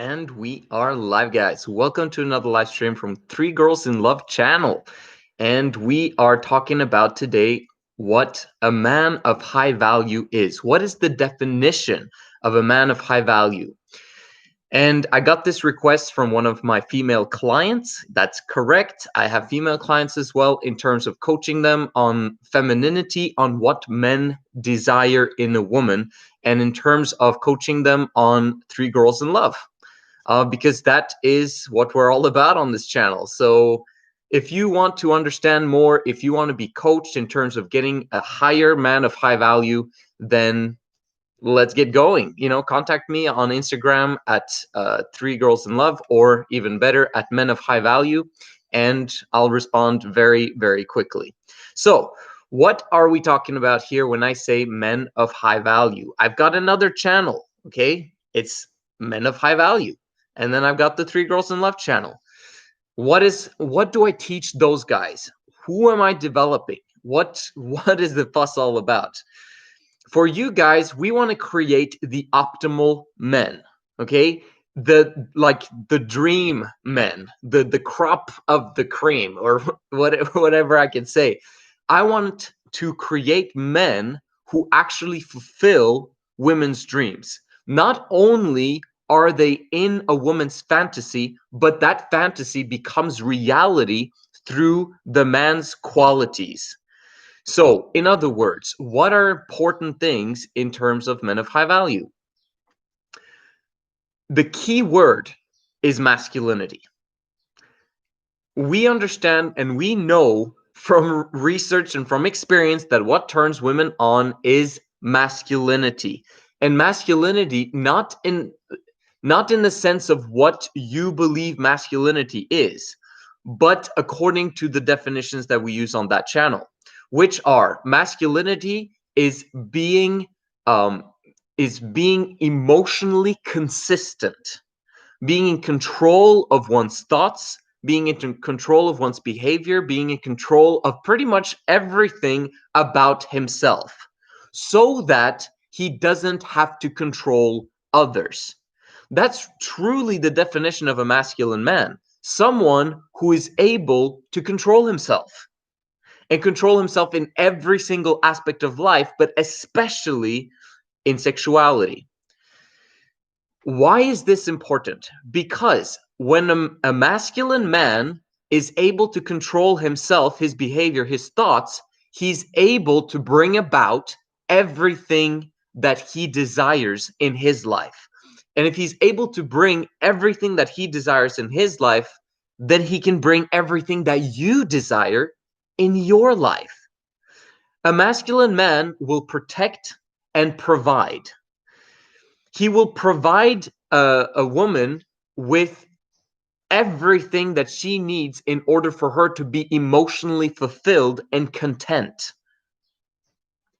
And we are live, guys. Welcome to another live stream from Three Girls in Love channel. And we are talking about today what a man of high value is. What is the definition of a man of high value? And I got this request from one of my female clients. That's correct. I have female clients as well in terms of coaching them on femininity, on what men desire in a woman, and in terms of coaching them on Three Girls in Love because that is what we're all about on this channel. So if you want to understand more, if you want to be coached in terms of getting a higher man of high value, then let's get going. Contact me on Instagram at Three Girls in Love, or even better, at Men of High Value, and I'll respond very, very quickly. So what are we talking about here when I say men of high value? I've got another channel, okay? It's Men of High Value. And then I've got the Three Girls in Love channel. What do I teach those guys? Who am I developing? What is the fuss all about? For you guys, we want to create the optimal men, okay? The dream men, the crop of the cream, or whatever I can say. I want to create men who actually fulfill women's dreams. Not only are they in a woman's fantasy, but that fantasy becomes reality through the man's qualities. So, in other words, what are important things in terms of men of high value? The key word is masculinity. We understand and we know from research and from experience that what turns women on is masculinity. And masculinity, not in the sense of what you believe masculinity is, but according to the definitions that we use on that channel, which are masculinity is being emotionally consistent, being in control of one's thoughts, being in control of one's behavior, being in control of pretty much everything about himself, so that he doesn't have to control others. That's truly the definition of a masculine man. Someone who is able to control himself and control himself in every single aspect of life, but especially in sexuality. Why is this important? Because when a masculine man is able to control himself, his behavior, his thoughts, he's able to bring about everything that he desires in his life. And if he's able to bring everything that he desires in his life, then he can bring everything that you desire in your life. A masculine man will protect and provide. He will provide a woman with everything that she needs in order for her to be emotionally fulfilled and content.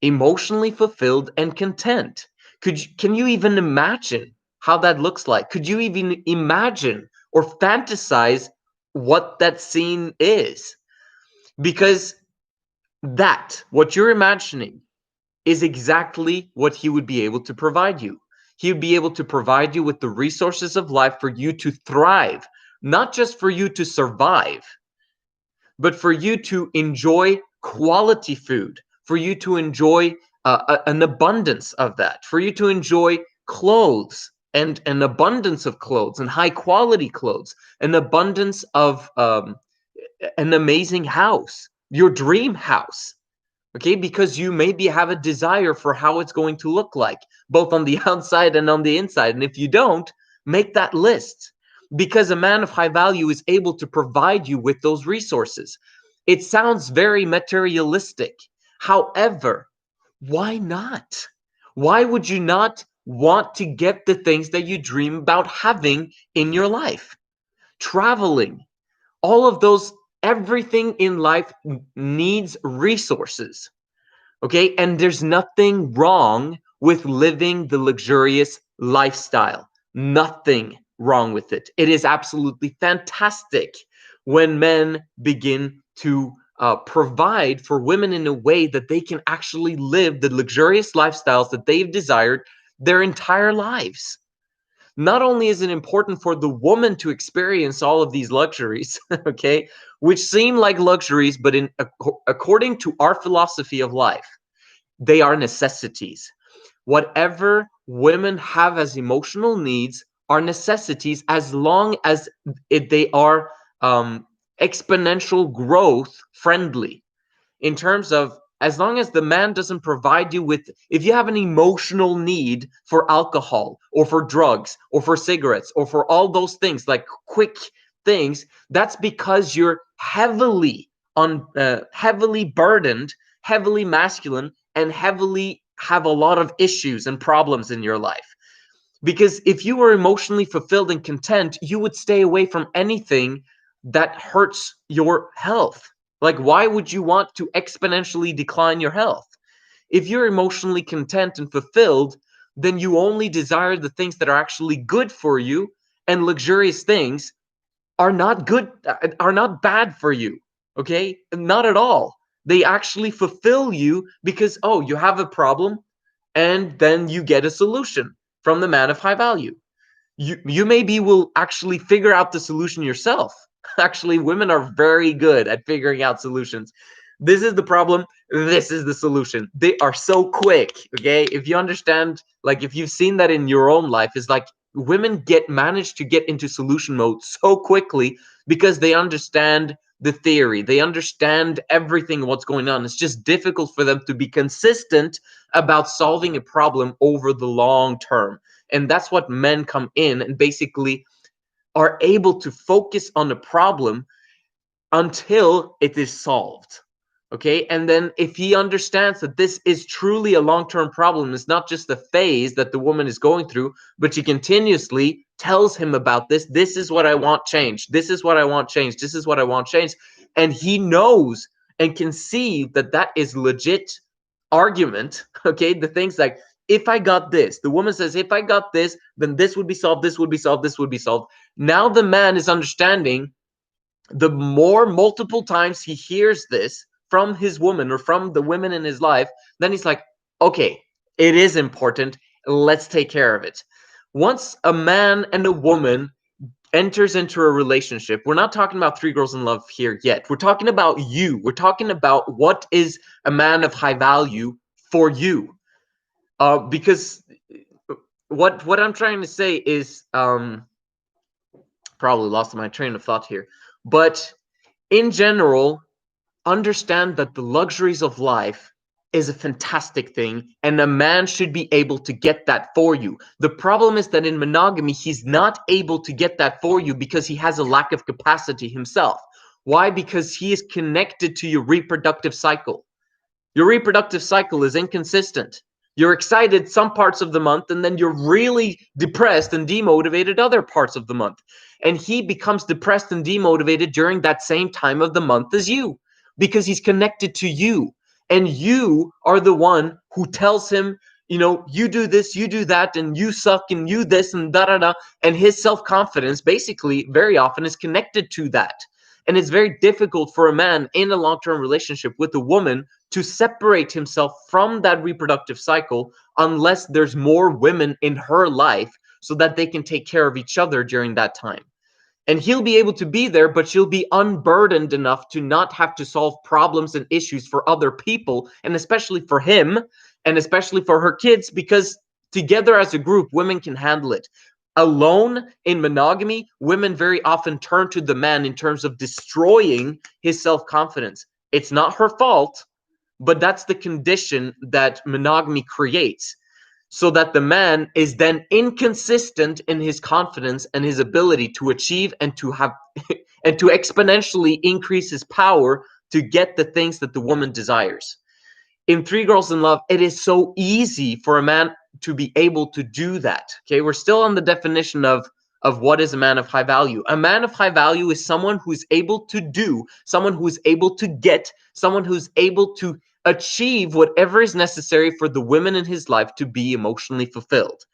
Emotionally fulfilled and content. Can you even imagine how that looks like? Could you even imagine or fantasize what that scene is? Because what you're imagining is exactly what he would be able to provide you. He would be able to provide you with the resources of life for you to thrive, not just for you to survive, but for you to enjoy quality food, for you to enjoy an abundance of that, for you to enjoy clothes and an abundance of clothes and high quality clothes, an abundance of an amazing house, your dream house. Okay, because you maybe have a desire for how it's going to look like, both on the outside and on the inside. And if you don't, make that list, because a man of high value is able to provide you with those resources. It sounds very materialistic. However, why not? Why would you not want to get the things that you dream about having in your life? Traveling, all of those, everything in life needs resources. Okay, and there's nothing wrong with living the luxurious lifestyle. Nothing wrong with it. It is absolutely fantastic when men begin to provide for women in a way that they can actually live the luxurious lifestyles that they've desired their entire lives. not only is it important for the woman to experience all of these luxuries, okay, which seem like luxuries, but according to our philosophy of life, they are necessities. Whatever women have as emotional needs are necessities, as long as they are exponential growth friendly, in terms of, as long as the man doesn't provide you with, if you have an emotional need for alcohol or for drugs or for cigarettes or for all those things, like quick things, that's because you're heavily burdened, heavily masculine, and heavily have a lot of issues and problems in your life. Because if you were emotionally fulfilled and content, you would stay away from anything that hurts your health. Like, why would you want to exponentially decline your health? If you're emotionally content and fulfilled, then you only desire the things that are actually good for you, and luxurious things are not good, are not bad for you. Okay? Not at all. They actually fulfill you because, oh, you have a problem, and then you get a solution from the man of high value. You maybe will actually figure out the solution yourself. Actually, women are very good at figuring out solutions. This is the problem, this is the solution. They are so quick. Okay, if you understand, like, if you've seen that in your own life, is like women manage to get into solution mode so quickly because they understand the theory, they understand everything what's going on. It's just difficult for them to be consistent about solving a problem over the long term. And that's what men come in and basically are able to focus on the problem until it is solved. Okay, and then if he understands that this is truly a long-term problem, it's not just a phase that the woman is going through, but she continuously tells him about this. This is what I want changed. This is what I want changed. This is what I want changed. And he knows and can see that that is legit argument. Okay, the things like, if I got this, the woman says, if I got this, then this would be solved, this would be solved, this would be solved. Now the man is understanding, the more multiple times he hears this from his woman or from the women in his life, then he's like, okay, it is important. Let's take care of it. Once a man and a woman enters into a relationship, we're not talking about three girls in love here yet. We're talking about you. We're talking about what is a man of high value for you. Because what I'm trying to say is, probably lost my train of thought here, but in general, understand that the luxuries of life is a fantastic thing, and a man should be able to get that for you. The problem is that in monogamy, he's not able to get that for you because he has a lack of capacity himself. Why? Because he is connected to your reproductive cycle. Your reproductive cycle is inconsistent. You're excited some parts of the month, and then you're really depressed and demotivated other parts of the month. And he becomes depressed and demotivated during that same time of the month as you, because he's connected to you. And you are the one who tells him, you do this, you do that, and you suck, and you this, and da da da. And his self confidence basically very often is connected to that. And it's very difficult for a man in a long term relationship with a woman to separate himself from that reproductive cycle unless there's more women in her life so that they can take care of each other during that time. And he'll be able to be there, but she'll be unburdened enough to not have to solve problems and issues for other people, and especially for him, and especially for her kids, because together as a group, women can handle it. Alone in monogamy, women very often turn to the man in terms of destroying his self-confidence. It's not her fault, but that's the condition that monogamy creates, so that the man is then inconsistent in his confidence and his ability to achieve and to have and to exponentially increase his power to get the things that the woman desires. In Three Girls in Love, it is so easy for a man to be able to do that. Okay, we're still on the definition of what is a man of high value. A man of high value is someone who's able to do, someone who's able to get, someone who's able to achieve whatever is necessary for the women in his life to be emotionally fulfilled.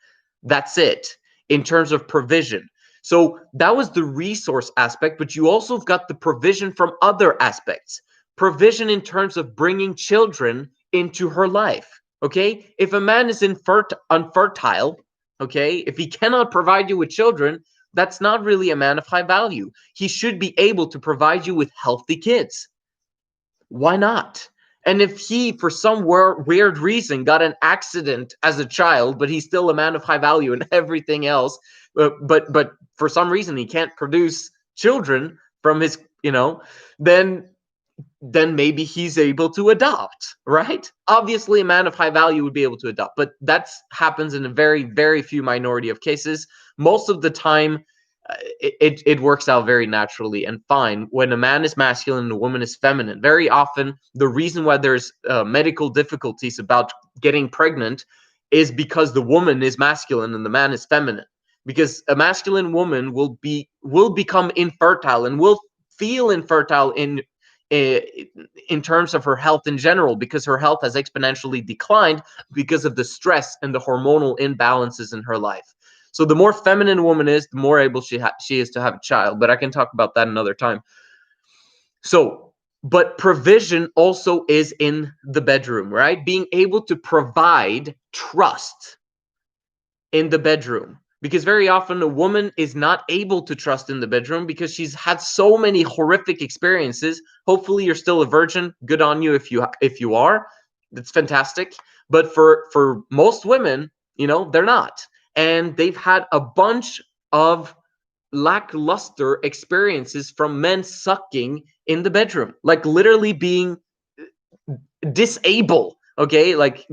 That's it in terms of provision. So that was the resource aspect, but you also got the provision from other aspects. Provision in terms of bringing children into her life. Okay, if a man is unfertile, Okay, if he cannot provide you with children, that's not really a man of high value. He should be able to provide you with healthy kids. Why not? And if he, for some weird reason, got an accident as a child, but he's still a man of high value and everything else, but for some reason he can't produce children from his, then maybe he's able to adopt, right? Obviously, a man of high value would be able to adopt, but that happens in a very, very few minority of cases. Most of the time, it works out very naturally and fine when a man is masculine and a woman is feminine. Very often, the reason why there's medical difficulties about getting pregnant is because the woman is masculine and the man is feminine. Because a masculine woman will become infertile and will feel infertile in terms of her health in general, because her health has exponentially declined because of the stress and the hormonal imbalances in her life. So the more feminine a woman is, the more able she is to have a child. But I can talk about that another time. So, but provision also is in the bedroom, right? Being able to provide trust in the bedroom. Because very often a woman is not able to trust in the bedroom because she's had so many horrific experiences. Hopefully you're still a virgin. Good on you if you are. That's fantastic. But for most women, they're not. And they've had a bunch of lackluster experiences from men sucking in the bedroom, like literally being disabled, okay, like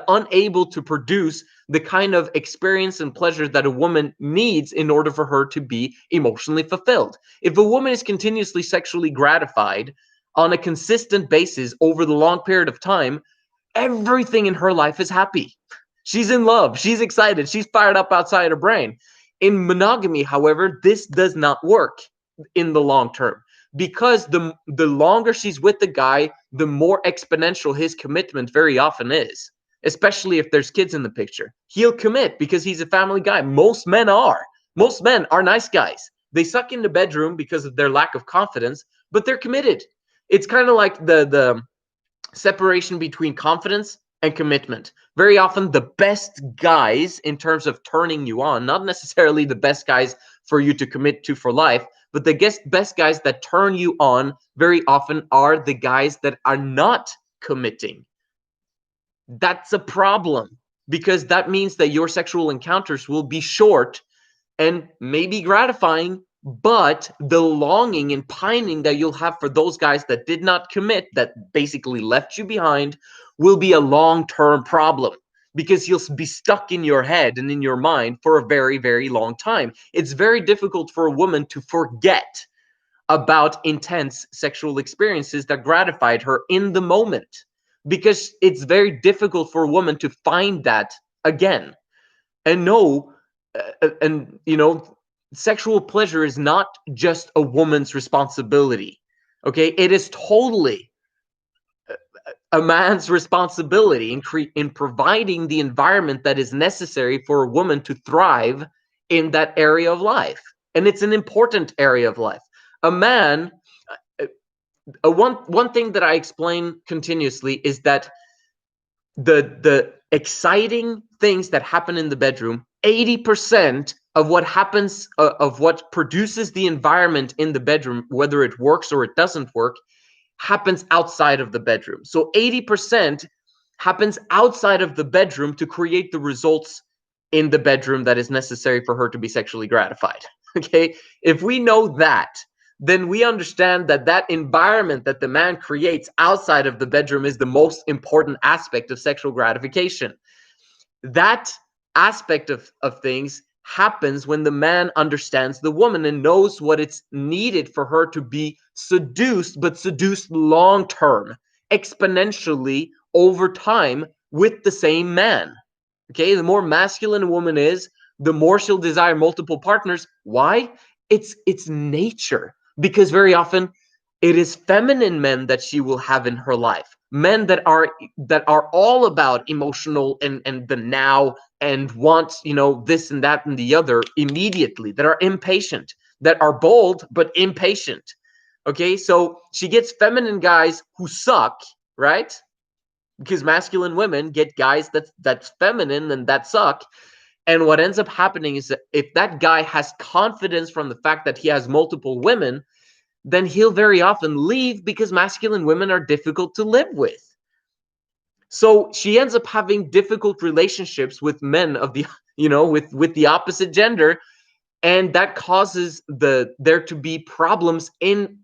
unable to produce the kind of experience and pleasure that a woman needs in order for her to be emotionally fulfilled. If a woman is continuously sexually gratified on a consistent basis over the long period of time, everything in her life is happy. She's in love, she's excited, she's fired up outside her brain. In monogamy, however, this does not work in the long term, because the longer she's with the guy, the more exponential his commitment very often is, especially if there's kids in the picture. He'll commit because he's a family guy. Most men are nice guys. They suck in the bedroom because of their lack of confidence, but they're committed. It's kind of like the separation between confidence and commitment. Very often the best guys in terms of turning you on, not necessarily the best guys for you to commit to for life, but the best guys that turn you on very often are the guys that are not committing. That's a problem, because that means that your sexual encounters will be short and maybe gratifying, but the longing and pining that you'll have for those guys that did not commit, that basically left you behind, will be a long-term problem, because you'll be stuck in your head and in your mind for a very, very long time. It's very difficult for a woman to forget about intense sexual experiences that gratified her in the moment, because it's very difficult for a woman to find that again and know and sexual pleasure is not just a woman's responsibility. Okay, it is totally a man's responsibility in providing the environment that is necessary for a woman to thrive in that area of life. And it's an important area of life. A man, one thing that I explain continuously is that the exciting things that happen in the bedroom, 80% of what happens, of what produces the environment in the bedroom, whether it works or it doesn't work, happens outside of the bedroom. So 80% happens outside of the bedroom to create the results in the bedroom that is necessary for her to be sexually gratified. Okay, if we know that, then we understand that that environment that the man creates outside of the bedroom is the most important aspect of sexual gratification. That aspect of things happens when the man understands the woman and knows what it's needed for her to be seduced, but seduced long term, exponentially over time with the same man. Okay, the more masculine a woman is, the more she'll desire multiple partners. Why? It's nature. Because very often it is feminine men that she will have in her life. Men that are all about emotional and the now, and want, this and that and the other immediately, that are impatient, that are bold but impatient. Okay, so she gets feminine guys who suck, right? Because masculine women get guys that's feminine and that suck. And what ends up happening is that if that guy has confidence from the fact that he has multiple women, then he'll very often leave because masculine women are difficult to live with. So she ends up having difficult relationships with men of the, with the opposite gender, and that causes there to be problems in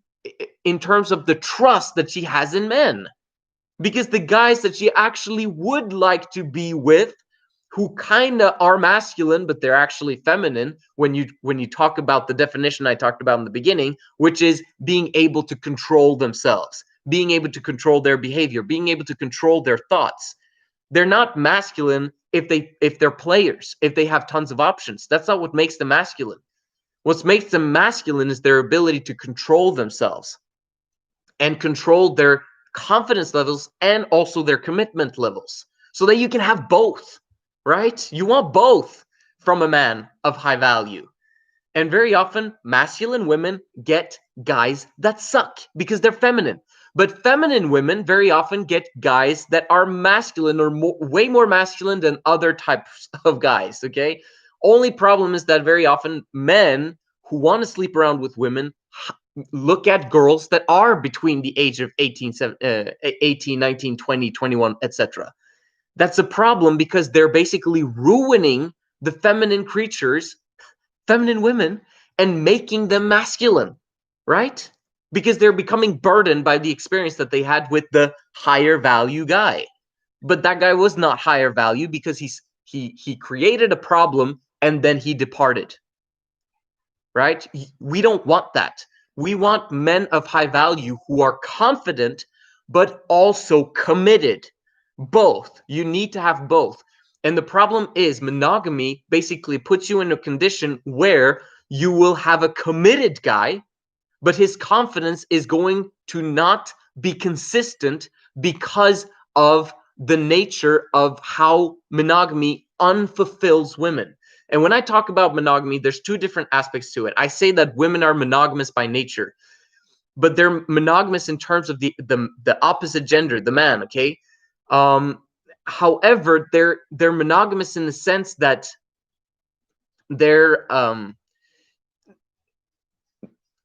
terms of the trust that she has in men, because the guys that she actually would like to be with, who kind of are masculine but they're actually feminine, when you talk about the definition I talked about in the beginning, which is being able to control themselves, being able to control their behavior, being able to control their thoughts. They're not masculine if they're players, if they have tons of options. That's not what makes them masculine. What makes them masculine is their ability to control themselves and control their confidence levels and also their commitment levels, so that you can have both, right? You want both from a man of high value. And very often, masculine women get guys that suck because they're feminine. But feminine women very often get guys that are masculine, or way more masculine than other types of guys, okay? Only problem is that very often men who want to sleep around with women look at girls that are between the age of 18, 19, 20, 21, etc. That's a problem because they're basically ruining the feminine creatures, feminine women, and making them masculine, right? Because they're becoming burdened by the experience that they had with the higher value guy. But that guy was not higher value because he created a problem and then he departed, right? We don't want that. We want men of high value who are confident but also committed. Both. You need to have both. And the problem is monogamy basically puts you in a condition where you will have a committed guy, but his confidence is going to not be consistent because of the nature of how monogamy unfulfills women. And when I talk about monogamy, there's two different aspects to it. I say that women are monogamous by nature, but they're monogamous in terms of the opposite gender, the man, okay? However, they're monogamous in the sense that they're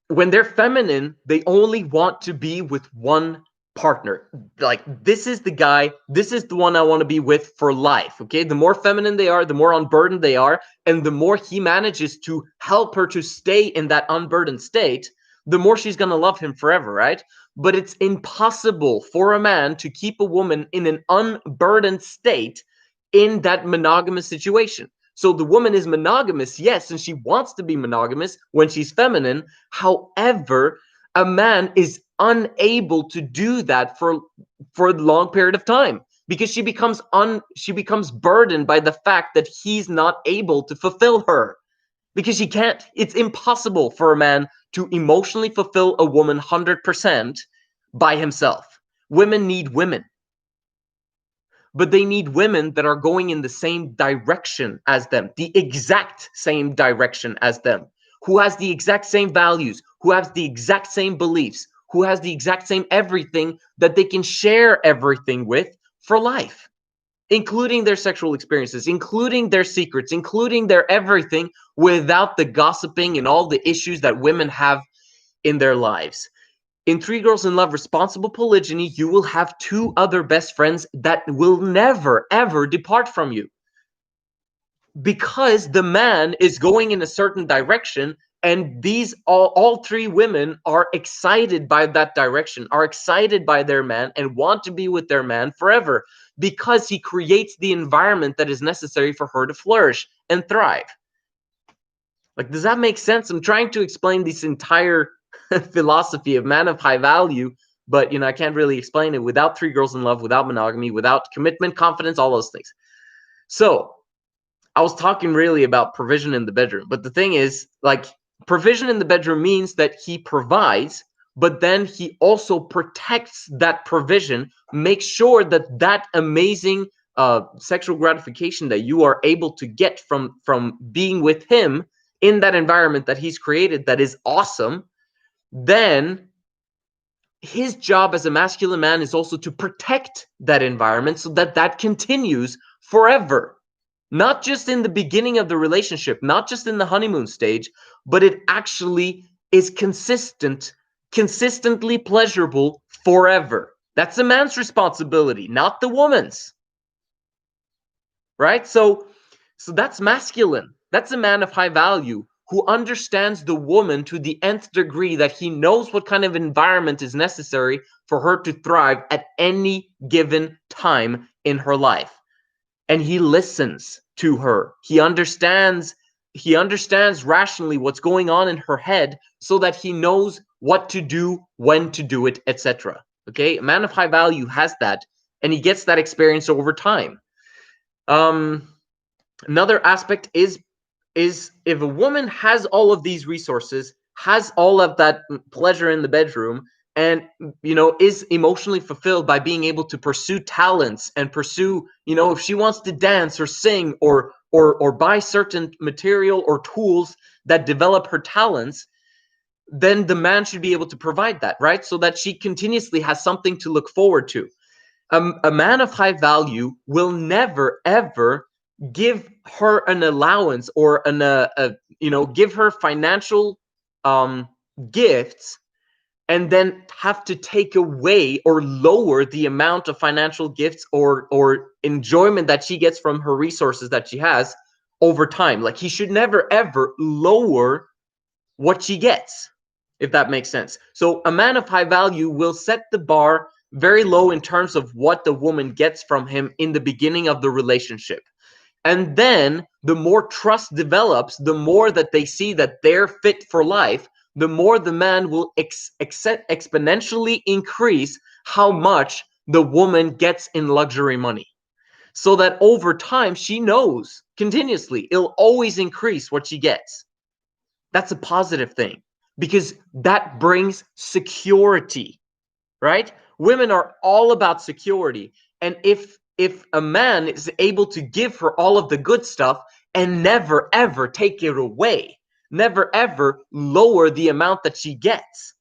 when they're feminine, they only want to be with one partner. Like, this is the guy, this is the one I want to be with for life, okay? The more feminine they are, the more unburdened they are, and the more he manages to help her to stay in that unburdened state, the more she's going to love him forever, right? But it's impossible for a man to keep a woman in an unburdened state in that monogamous situation. So the woman is monogamous, yes, and she wants to be monogamous when she's feminine. However, a man is unable to do that for a long period of time, because she becomes burdened by the fact that he's not able to fulfill her, because she can't. It's impossible for a man to emotionally fulfill a woman 100% by himself. Women need women, but they need women that are going in the same direction as them, the exact same direction as them, who has the exact same values, who has the exact same beliefs, who has the exact same everything, that they can share everything with for life, including their sexual experiences, including their secrets, including their everything, without the gossiping and all the issues that women have in their lives. In Three Girls in Love, Responsible Polygyny, you will have two other best friends that will never, ever depart from you, because the man is going in a certain direction, and these all three women are excited by that direction, are excited by their man, and want to be with their man forever, because he creates the environment that is necessary for her to flourish and thrive. Like, does that make sense? I'm trying to explain this entire philosophy of man of high value, but I can't really explain it without Three Girls in Love, without monogamy, without commitment, confidence, all those things. So I was talking really about provision in the bedroom, but the thing is, like, provision in the bedroom means that he provides, but then he also protects that provision, makes sure that that amazing sexual gratification that you are able to get from being with him in that environment that he's created, that is awesome. Then his job as a masculine man is also to protect that environment so that that continues forever. not just in the beginning of the relationship, not just in the honeymoon stage, but it actually is consistently pleasurable forever. That's a man's responsibility, not the woman's. Right? So that's masculine. That's a man of high value who understands the woman to the nth degree, that he knows what kind of environment is necessary for her to thrive at any given time in her life. And he listens to her. He understands rationally what's going on in her head, so that he knows what to do, when to do it, etc. Okay? A man of high value has that, and he gets that experience over time. Another aspect is if a woman has all of these resources, has all of that pleasure in the bedroom, and is emotionally fulfilled by being able to pursue talents and pursue, if she wants to dance or sing or buy certain material or tools that develop her talents, then the man should be able to provide that, right? So that she continuously has something to look forward to. A man of high value will never ever give her an allowance or give her financial gifts, and then have to take away or lower the amount of financial gifts or enjoyment that she gets from her resources that she has over time. Like, he should never ever lower what she gets, if that makes sense. So a man of high value will set the bar very low in terms of what the woman gets from him in the beginning of the relationship. And then the more trust develops, the more that they see that they're fit for life, the more the man will exponentially increase how much the woman gets in luxury money. So that over time, she knows continuously it'll always increase what she gets. That's a positive thing, because that brings security, right? Women are all about security. And if a man is able to give her all of the good stuff and never ever take it away, never ever lower the amount that she gets,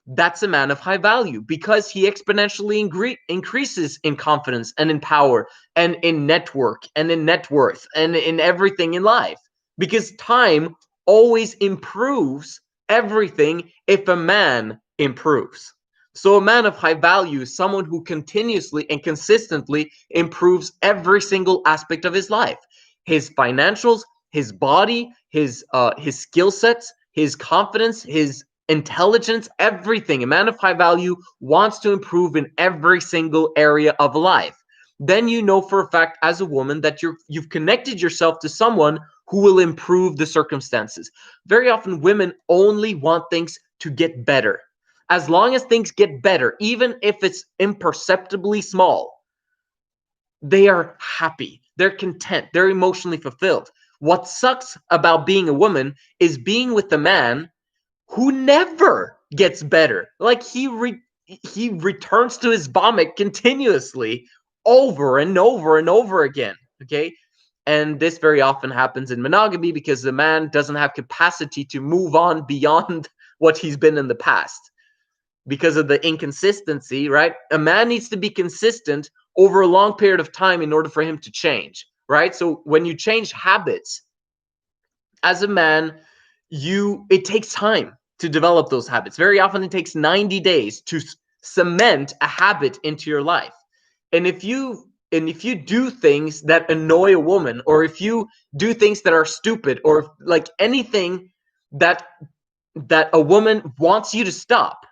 that's a man of high value, because he exponentially increases in confidence and in power and in network and in net worth and in everything in life. Because time always improves everything if a man improves. So a man of high value is someone who continuously and consistently improves every single aspect of his life. His financials, his body, his skill sets, his confidence, his intelligence, everything. A man of high value wants to improve in every single area of life. Then you know for a fact as a woman that you've connected yourself to someone who will improve the circumstances. Very often women only want things to get better. As long as things get better, even if it's imperceptibly small, they are happy, they're content, they're emotionally fulfilled. What sucks about being a woman is being with a man who never gets better. Like, he returns to his vomit continuously over and over and over again. Okay? And this very often happens in monogamy, because the man doesn't have capacity to move on beyond what he's been in the past because of the inconsistency, right? A man needs to be consistent over a long period of time in order for him to change, right? So when you change habits as a man, it takes time to develop those habits. Very often it takes 90 days to cement a habit into your life. And if you do things that annoy a woman, or if you do things that are stupid, or like anything that a woman wants you to stop,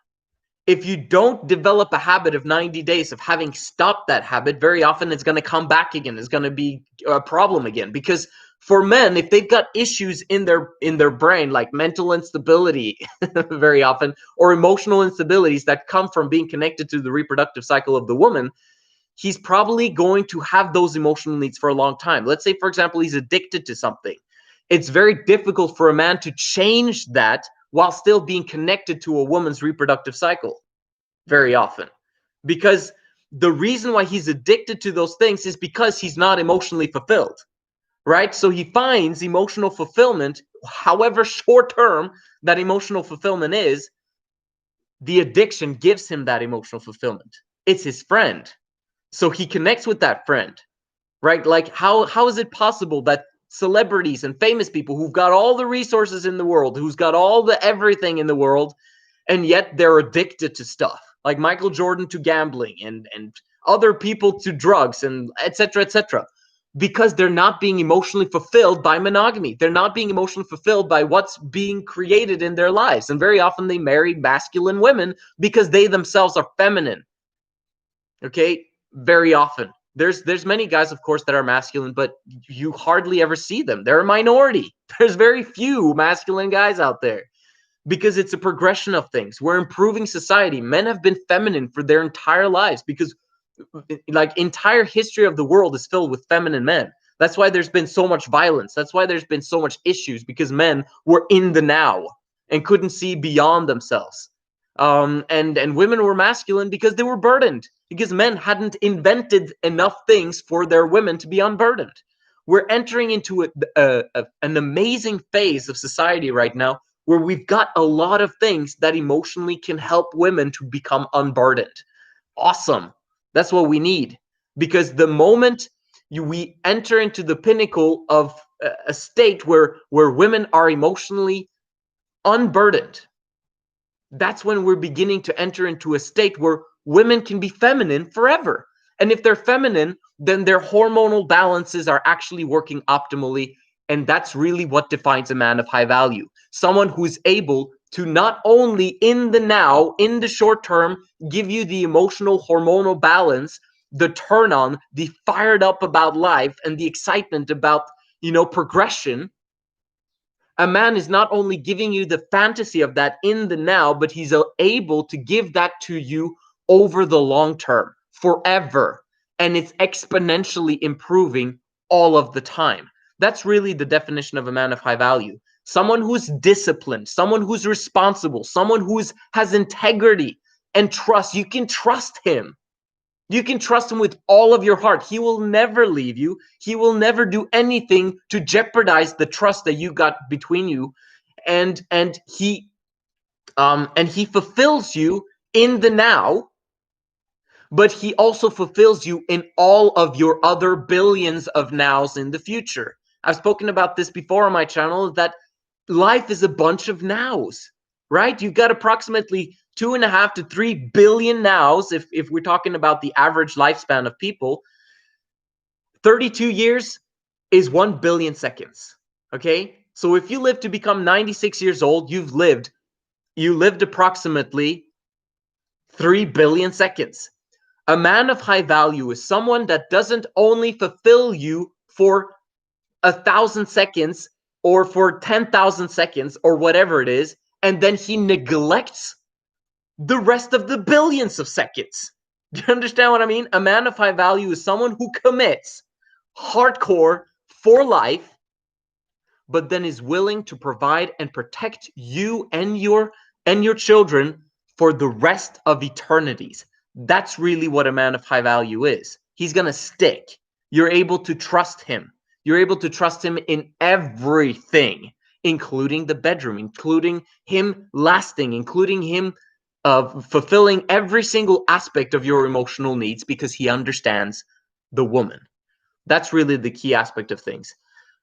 if you don't develop a habit of 90 days of having stopped that habit, very often it's going to come back again. It's going to be a problem again. Because for men, if they've got issues in their brain, like mental instability very often, or emotional instabilities that come from being connected to the reproductive cycle of the woman, he's probably going to have those emotional needs for a long time. Let's say, for example, he's addicted to something. It's very difficult for a man to change that while still being connected to a woman's reproductive cycle, very often. Because the reason why he's addicted to those things is because he's not emotionally fulfilled, right? So he finds emotional fulfillment, however short term that emotional fulfillment is. The addiction gives him that emotional fulfillment. It's his friend. So he connects with that friend. right? Like how is it possible that celebrities and famous people who've got all the resources in the world, who's got all the everything in the world, and yet they're addicted to stuff, like Michael Jordan to gambling, and other people to drugs, and etc., etc., because they're not being emotionally fulfilled by monogamy. They're not being emotionally fulfilled by what's being created in their lives. And very often they marry masculine women because they themselves are feminine. Okay, very often. There's many guys, of course, that are masculine, but you hardly ever see them. They're a minority. There's very few masculine guys out there because it's a progression of things. We're improving society. Men have been feminine for their entire lives because like entire history of the world is filled with feminine men. That's why there's been so much violence. That's why there's been so much issues, because men were in the now and couldn't see beyond themselves. And women were masculine because they were burdened, because men hadn't invented enough things for their women to be unburdened. We're entering into an amazing phase of society right now where we've got a lot of things that emotionally can help women to become unburdened. Awesome. That's what we need. Because the moment we enter into the pinnacle of a state where women are emotionally unburdened, that's when we're beginning to enter into a state where women can be feminine forever. And if they're feminine, then their hormonal balances are actually working optimally. And that's really what defines a man of high value. Someone who's able to not only in the now, in the short term, give you the emotional hormonal balance, the turn on, the fired up about life, and the excitement about, progression. A man is not only giving you the fantasy of that in the now, but he's able to give that to you over the long term, forever. And it's exponentially improving all of the time. That's really the definition of a man of high value. Someone who's disciplined, someone who's responsible, someone who has integrity and trust. You can trust him. You can trust him with all of your heart. He will never leave you. He will never do anything to jeopardize the trust that you got between you. And he fulfills you in the now, but he also fulfills you in all of your other billions of nows in the future. I've spoken about this before on my channel, that life is a bunch of nows, right? You've got approximately 2.5 to 3 billion nows, if we're talking about the average lifespan of people. 32 years is 1 billion seconds, okay? So if you live to become 96 years old, you lived approximately 3 billion seconds. A man of high value is someone that doesn't only fulfill you for 1,000 seconds or for 10,000 seconds or whatever it is, and then he neglects the rest of the billions of seconds. Do you understand what I mean? A man of high value is someone who commits hardcore for life, but then is willing to provide and protect you and your children for the rest of eternities. That's really what a man of high value is. He's going to stick. You're able to trust him. You're able to trust him in everything, including the bedroom, including him lasting, including him fulfilling every single aspect of your emotional needs, because he understands the woman. That's really the key aspect of things.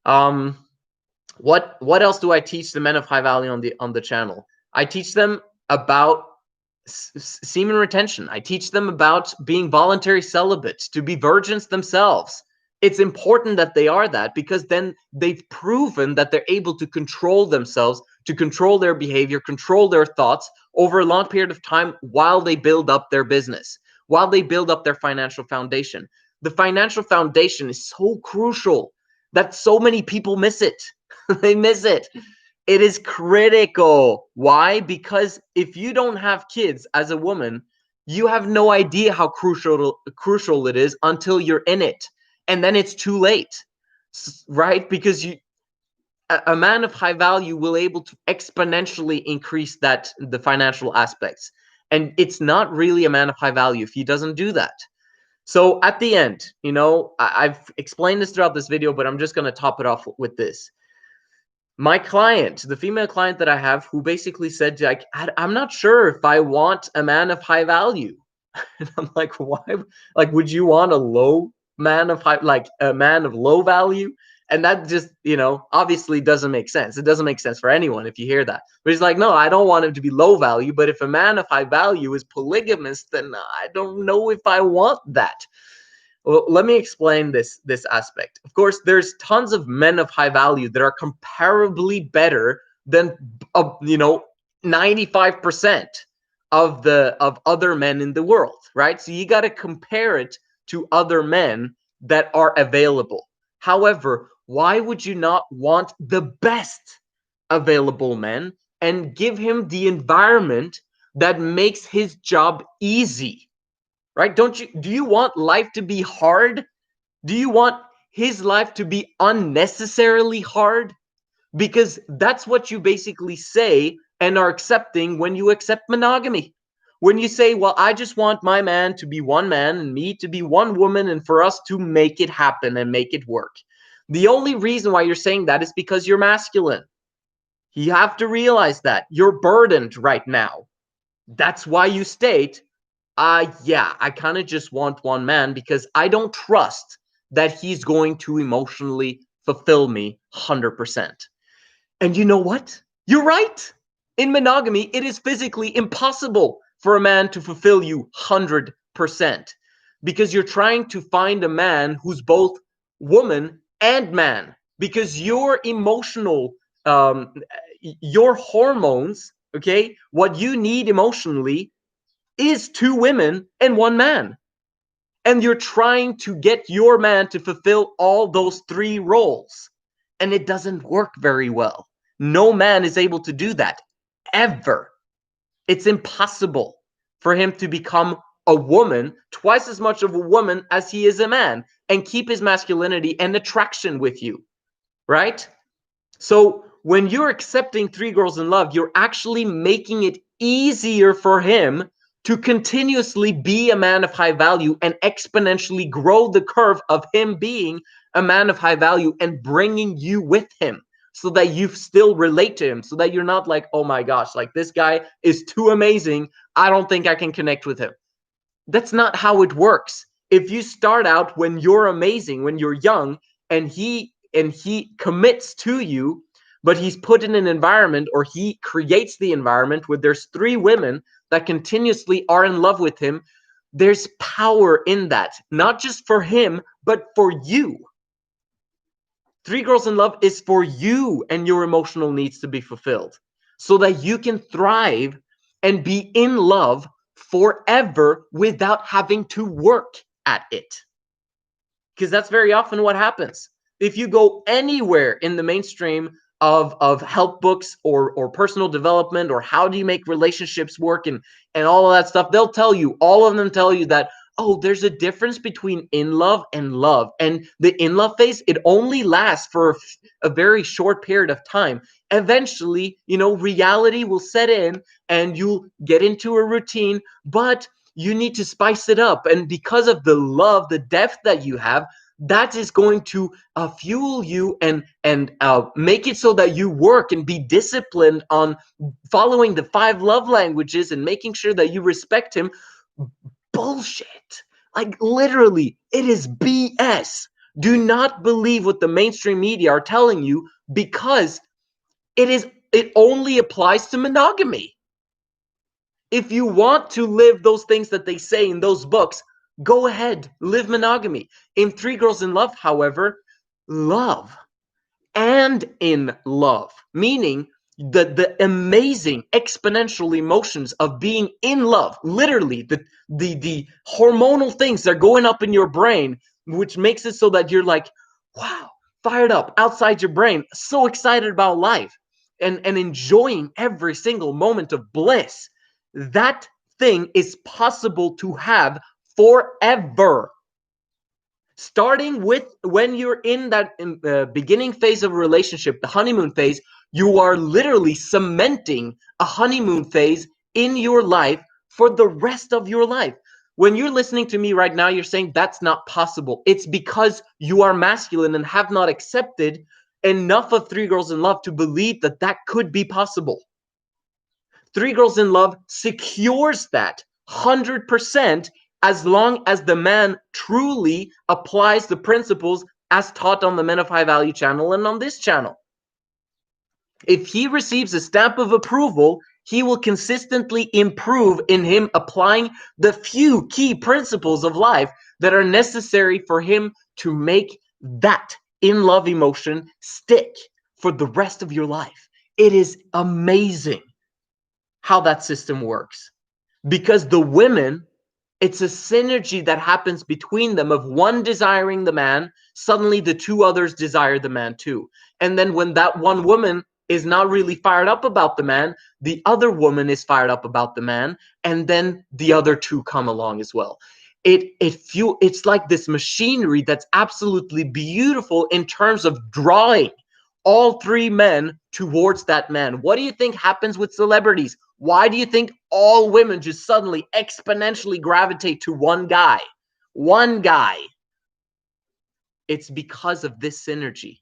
What else do I teach the men of high value on the channel? I teach them about semen retention. I teach them about being voluntary celibate, to be virgins themselves. It's important that they are that, because then they've proven that they're able to control themselves, to control their behavior, control their thoughts over a long period of time while they build up their business, while they build up their financial foundation. The financial foundation is so crucial that so many people miss it. They miss it. It is critical. Why? Because if you don't have kids as a woman, you have no idea how crucial it is until you're in it. And then it's too late, right? Because a man of high value will able to exponentially increase the financial aspects. And it's not really a man of high value if he doesn't do that. So at the end, I've explained this throughout this video, but I'm just going to top it off with this. My client, the female client that I have, who basically said, like, I'm not sure if I want a man of high value. And I'm like, why? Like, would you want a low man of high, like a man of low value. And that just, obviously doesn't make sense. It doesn't make sense for anyone if you hear that. But he's like, no, I don't want him to be low value. But if a man of high value is polygamous, then I don't know if I want that. Well, let me explain this aspect. Of course, there's tons of men of high value that are comparably better than 95% of other men in the world, right? So you got to compare it to other men that are available. However, why would you not want the best available men and give him the environment that makes his job easy? Right? Do you want life to be hard? Do you want his life to be unnecessarily hard? Because that's what you basically say and are accepting when you accept monogamy. When you say, well, I just want my man to be one man and me to be one woman and for us to make it happen and make it work. The only reason why you're saying that is because you're masculine. You have to realize that you're burdened right now. That's why you state, yeah, I kind of just want one man because I don't trust that he's going to emotionally fulfill me 100%. And you know what? You're right. In monogamy, it is physically impossible for a man to fulfill you 100% because you're trying to find a man who's both woman and man, because your emotional, your hormones, okay, what you need emotionally is two women and one man. And you're trying to get your man to fulfill all those three roles. And it doesn't work very well. No man is able to do that, ever. It's impossible for him to become a woman, twice as much of a woman as he is a man, and keep his masculinity and attraction with you, right? So when you're accepting Three Girls in Love, you're actually making it easier for him to continuously be a man of high value and exponentially grow the curve of him being a man of high value and bringing you with him so that you still relate to him, so that you're not like, oh my gosh, like this guy is too amazing, I don't think I can connect with him. That's not how it works. If you start out when you're amazing, when you're young, and he commits to you, but he's put in an environment, or he creates the environment where there's three women that continuously are in love with him, there's power in that, not just for him, but for you. Three Girls in Love is for you and your emotional needs to be fulfilled so that you can thrive and be in love forever without having to work at it. Because that's very often what happens. If you go anywhere in the mainstream of help books or personal development or how do you make relationships work and all of that stuff, they'll tell you, all of them tell you that, oh, there's a difference between in love and love. And the in love phase, it only lasts for a very short period of time. Eventually, reality will set in and you'll get into a routine, but you need to spice it up. And because of the love, the depth that you have, that is going to fuel you and make it so that you work and be disciplined on following the 5 love languages and making sure that you respect him. Bullshit. Like literally, it is BS. Do not believe what the mainstream media are telling you, because it only applies to monogamy. If you want to live those things that they say in those books, go ahead, live monogamy. In Three Girls in Love, however, love and in love, meaning the amazing exponential emotions of being in love, literally the hormonal things that are going up in your brain, which makes it so that you're like, wow, fired up outside your brain, so excited about life and enjoying every single moment of bliss. That thing is possible to have forever. Starting with when you're in that beginning phase of a relationship, the honeymoon phase, you are literally cementing a honeymoon phase in your life for the rest of your life. When you're listening to me right now, you're saying that's not possible. It's because you are masculine and have not accepted enough of Three Girls in Love to believe that that could be possible. Three Girls in Love secures that 100%, as long as the man truly applies the principles as taught on the Men of High Value channel and on this channel. If he receives a stamp of approval, he will consistently improve in him applying the few key principles of life that are necessary for him to make that in love emotion stick for the rest of your life. It is amazing how that system works, because the women, it's a synergy that happens between them of one desiring the man, suddenly the two others desire the man too. And then when that one woman is not really fired up about the man, the other woman is fired up about the man, and then the other two come along as well. It's like this machinery that's absolutely beautiful in terms of drawing all three men towards that man. What do you think happens with celebrities? Why do you think all women just suddenly exponentially gravitate to one guy? One guy. It's because of this synergy.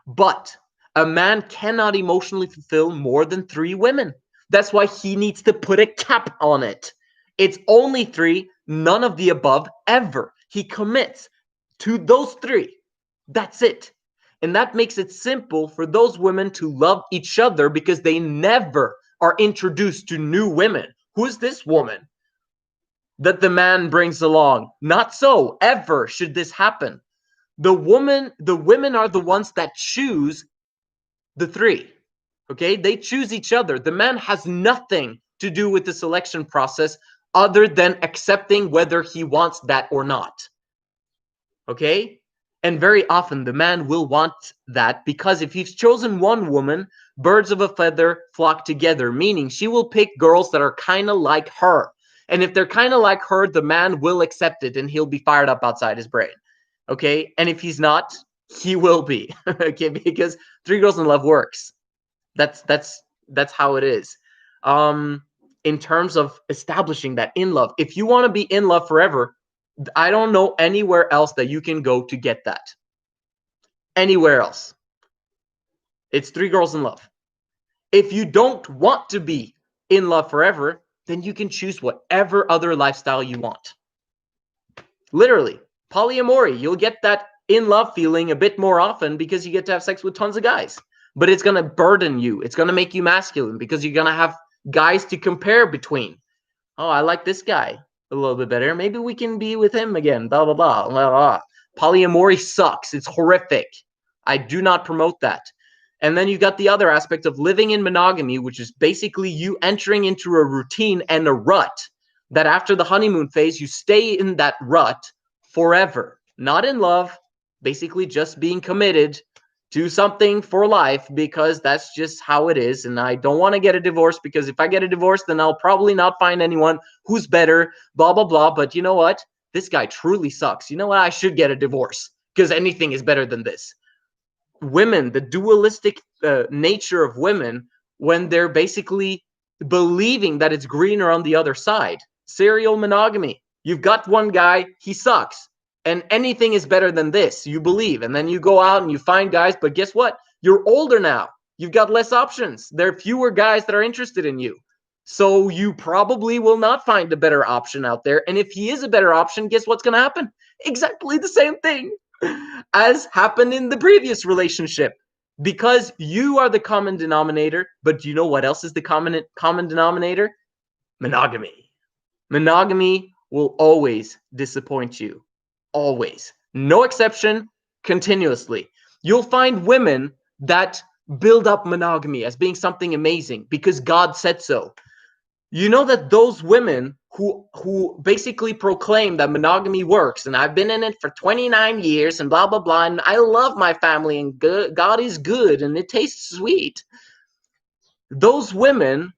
But a man cannot emotionally fulfill more than 3 women. That's why he needs to put a cap on it. It's only 3, none of the above ever. He commits to those 3. That's it. And that makes it simple for those women to love each other because they never are introduced to new women. Who's this woman that the man brings along? Not so. Ever should this happen. The women are the ones that choose the 3. Okay? They choose each other. The man has nothing to do with the selection process other than accepting whether he wants that or not. Okay? And very often the man will want that, because if he's chosen one woman, birds of a feather flock together, meaning she will pick girls that are kind of like her. And if they're kind of like her, the man will accept it and he'll be fired up outside his brain. Okay? And if he's not, he will be. Okay? Because 3 Girls in Love works. That's how it is. In terms of establishing that in love, if you want to be in love forever, I don't know anywhere else that you can go to get that. Anywhere else. It's 3 Girls in Love. If you don't want to be in love forever, then you can choose whatever other lifestyle you want. Literally, polyamory, you'll get that in love feeling a bit more often because you get to have sex with tons of guys. But it's going to burden you. It's going to make you masculine because you're going to have guys to compare between. Oh, I like this guy a little bit better. Maybe we can be with him again. Blah, blah, blah, blah, blah. Polyamory sucks. It's horrific. I do not promote that. And then you got the other aspect of living in monogamy, which is basically you entering into a routine and a rut that after the honeymoon phase, you stay in that rut forever. Not in love, basically just being committed to something for life because that's just how it is. And I don't want to get a divorce because if I get a divorce, then I'll probably not find anyone who's better, blah, blah, blah. But you know what? This guy truly sucks. You know what? I should get a divorce because anything is better than this. Women, the dualistic nature of women, when they're basically believing that it's greener on the other side. Serial monogamy. You've got one guy, he sucks. And anything is better than this, you believe. And then you go out and you find guys, but guess what? You're older now. You've got less options. There are fewer guys that are interested in you. So you probably will not find a better option out there. And if he is a better option, guess what's going to happen? Exactly the same thing as happened in the previous relationship. Because you are the common denominator, but do you know what else is the common denominator? Monogamy. Monogamy will always disappoint you. Always. No exception, continuously. You'll find women that build up monogamy as being something amazing because God said so. You know that those women who basically proclaim that monogamy works, and I've been in it for 29 years and blah, blah, blah, and I love my family and God is good and it tastes sweet. Those women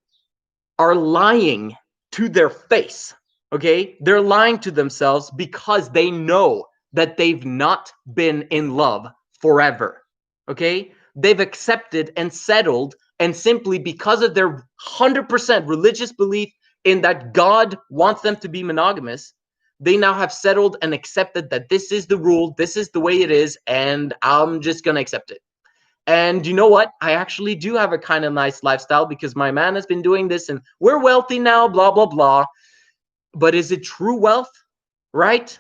are lying to their face. Okay, they're lying to themselves because they know that they've not been in love forever. Okay, they've accepted and settled, and simply because of their 100% religious belief in that God wants them to be monogamous, they now have settled and accepted that this is the rule, this is the way it is, and I'm just gonna accept it. And you know what? I actually do have a kind of nice lifestyle because my man has been doing this and we're wealthy now, blah, blah, blah. but is it true wealth? Right?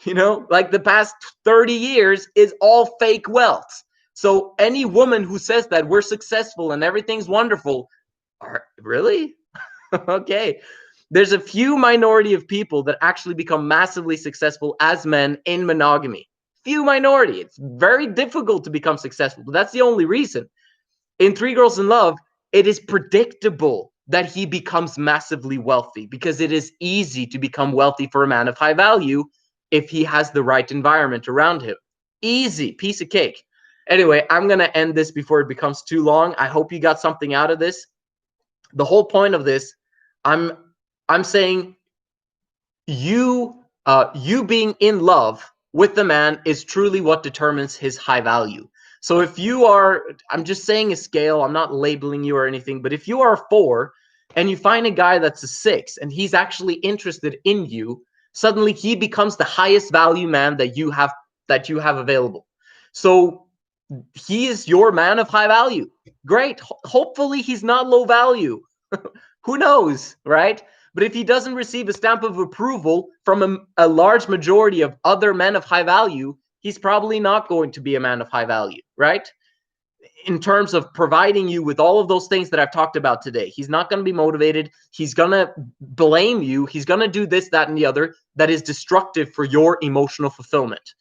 You know, like the past 30 years is all fake wealth. So any woman who says that we're successful and everything's wonderful, really? Okay. There's a few minority of people that actually become massively successful as men in monogamy. Few minority. It's very difficult to become successful, but that's the only reason. In Three Girls in Love, it is predictable that he becomes massively wealthy because it is easy to become wealthy for a man of high value if he has the right environment around him. Easy, piece of cake. Anyway, I'm going to end this before it becomes too long. I hope you got something out of this. The whole point of this, I'm saying you being in love with the man is truly what determines his high value. So if you are, I'm just saying a scale, I'm not labeling you or anything, but if you are a 4 and you find a guy that's a 6 and he's actually interested in you, suddenly he becomes the highest value man that you have available. So he is your man of high value. Great. Hopefully he's not low value. Who knows, right? But if he doesn't receive a stamp of approval from a large majority of other men of high value, he's probably not going to be a man of high value, right? In terms of providing you with all of those things that I've talked about today. He's not going to be motivated. He's going to blame you. He's going to do this, that, and the other that is destructive for your emotional fulfillment.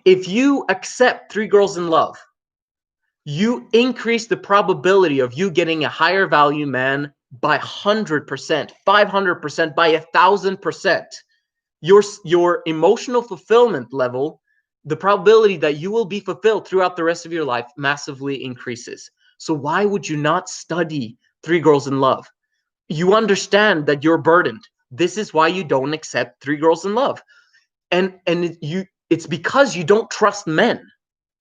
If you accept Three Girls in Love, you increase the probability of you getting a higher value man by 100%, 500%, by 1,000%. Your emotional fulfillment level, the probability that you will be fulfilled throughout the rest of your life massively increases. So why would you not study Three Girls in Love? You understand that you're burdened. This is why you don't accept Three Girls in Love. And it's because you don't trust men.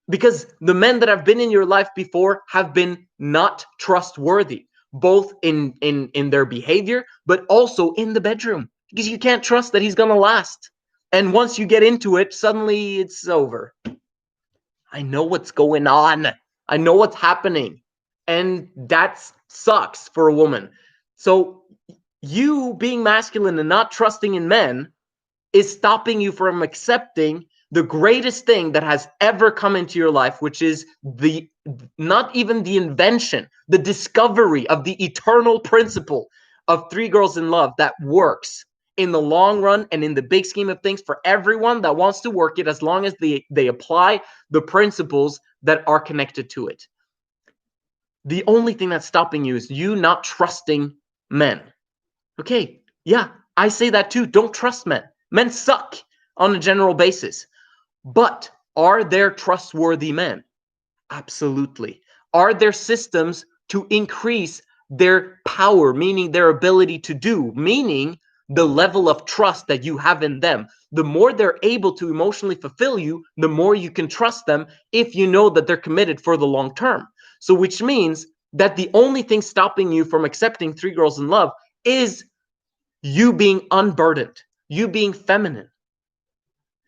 Because the men that have been in your life before have been not trustworthy, both in their behavior, but also in the bedroom, because you can't trust that he's going to last. And once you get into it, suddenly it's over. I know what's going on. I know what's happening. And that sucks for a woman. So you being masculine and not trusting in men is stopping you from accepting the greatest thing that has ever come into your life, which is not even the invention, the discovery of the eternal principle of Three Girls in Love that works in the long run and in the big scheme of things for everyone that wants to work it, as long as they apply the principles that are connected to it. The only thing that's stopping you is you not trusting men. Okay, yeah, I say that too. Don't trust men. Men suck on a general basis. But are there trustworthy men? Absolutely. Are there systems to increase their power, meaning their ability to do, meaning the level of trust that you have in them? The more they're able to emotionally fulfill you, the more you can trust them if you know that they're committed for the long term. So which means that the only thing stopping you from accepting Three Girls in Love is you being unburdened, you being feminine.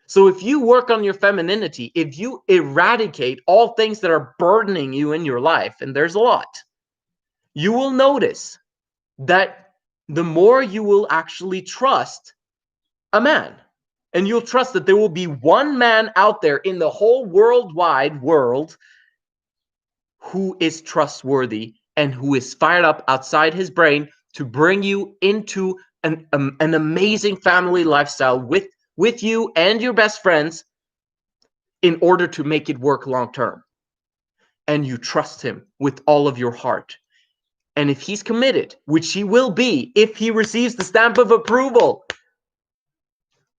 So if you work on your femininity, if you eradicate all things that are burdening you in your life, and there's a lot, you will notice that the more you will actually trust a man, and you'll trust that there will be one man out there in the whole worldwide world who is trustworthy and who is fired up outside his brain to bring you into an amazing family lifestyle with you and your best friends in order to make it work long term. And you trust him with all of your heart. And if he's committed, which he will be if he receives the stamp of approval,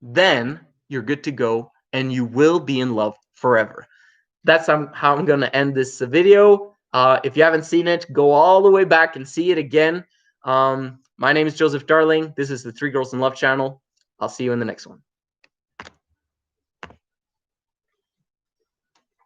then you're good to go and you will be in love forever. That's how I'm going to end this video. If you haven't seen it, go all the way back and see it again. My name is Joseph Darling. This is the Three Girls in Love channel. I'll see you in the next one.